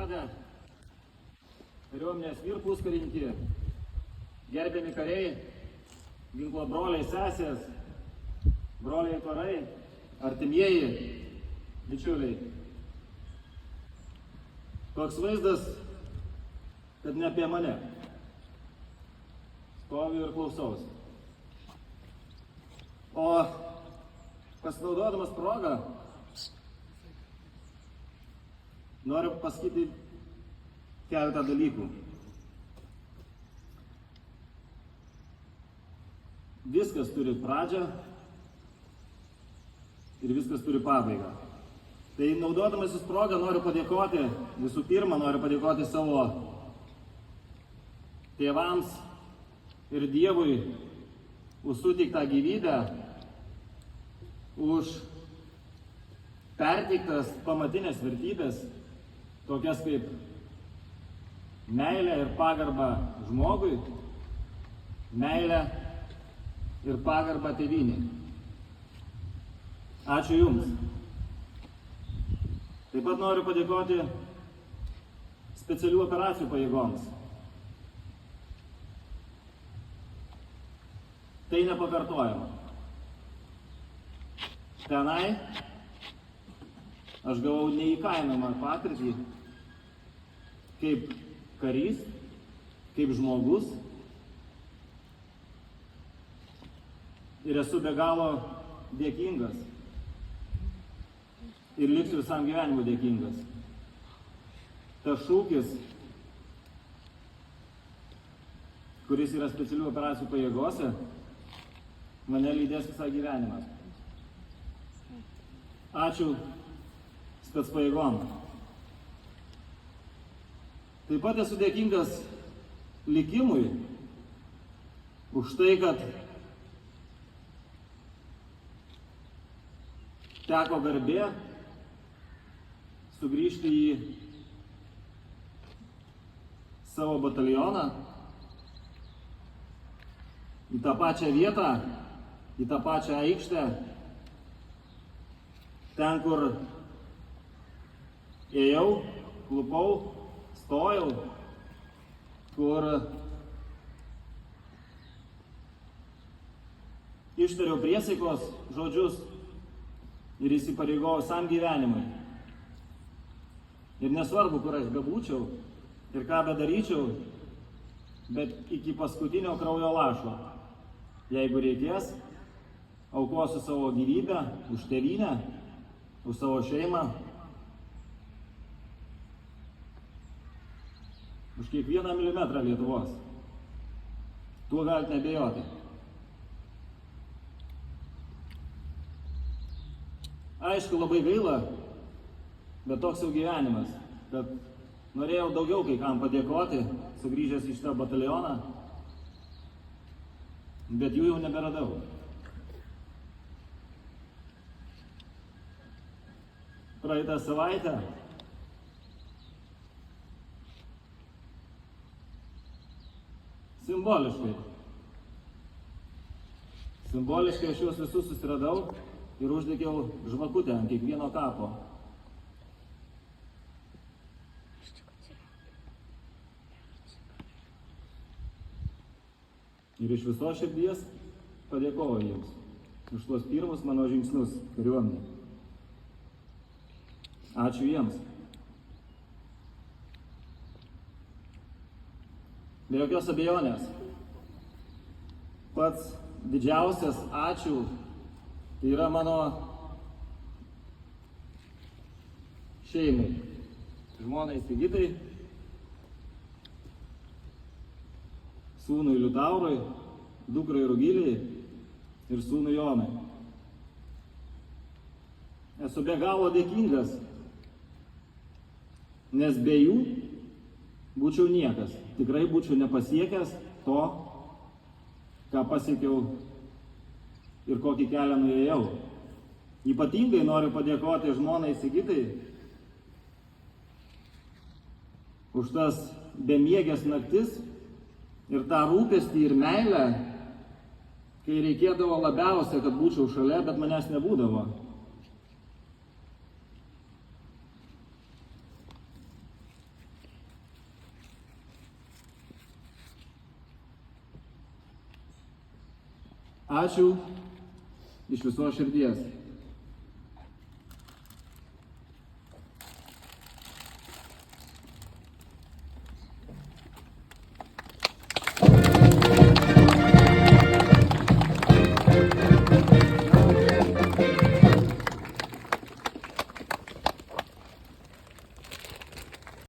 vade, kariuomenės vyr puskarininki, gerbiami kariai, ginklo broliai, sesės, broliai karai, artimieji, bičiuliai. Toks vaizdas, kad ne apie mane. Stoviu ir klausausi. O pasinaudodamas progą, noriu pasakyti keletą dalykų. Viskas turi pradžią ir viskas turi pabaigą. Tai naudodamasis progą noriu padėkoti, visų pirma noriu padėkoti savo tėvams ir Dievui už suteiktą gyvybę, už perteiktas pamatinės vertybės, tokias kaip meilė ir pagarba žmogui, meilė ir pagarba tėvynei. Ačiū Jums. Taip pat noriu padėkoti specialių operacijų pajėgoms. Tai nepakartojama. Tenai aš gavau neįkainojamą patirtį kaip karys, kaip žmogus ir esu be galo dėkingas ir liksiu visam gyvenimui dėkingas. Tas šūkis, kuris yra specialių operacijų pajėgose, mane lydės visą gyvenimą. Ačiū spec pajėgom. Taip pat esu dėkingas likimui už tai, kad teko garbė sugrįžti į savo batalioną, į tą pačią vietą, į tą pačią aikštę, ten, kur ėjau, klupau, stojau, kur ištariau priesaikos žodžius ir įsipareigojau visam gyvenimui. Ir nesvarbu, kur aš bebūčiau ir ką bedaryčiau, bet iki paskutinio kraujo lašo, jeigu reikės, aukosiu savo gyvybę už tėvynę, už savo šeimą, už kiekvieną milimetrą Lietuvos. Tuo galite nebejoti. Aišku, labai gaila, bet toks jau gyvenimas, kad norėjau daugiau kai kam padėkoti, sugrįžęs į šitą batalioną, bet jų jau neberadau. Praeitą savaitę simboliškai aš juos visus susiradau ir uždegiau žvakutę ant kiekvieno kapo. Ir iš viso širdies padėkoju Jums už tuos pirmus mano žingsnius kariuomenėje. Ačiū Jiems. Be jokios abejonės, pats didžiausias ačiū tai yra mano šeimai, žmonai Sigitai, sūnui Liutaurui, dukrai Rugilei ir sūnui Jonai. Esu be galo dėkingas, nes be jų būčiau niekas. Tikrai būčiau nepasiekęs to, ką pasiekiau ir kokį kelią nuėjau. Ypatingai noriu padėkoti žmonai Sigitai už tas bemiegės naktis ir tą rūpestį ir meilę, kai reikėdavo labiausia, kad būčiau šalia, bet manęs nebūdavo. Ačiū iš visos širdies.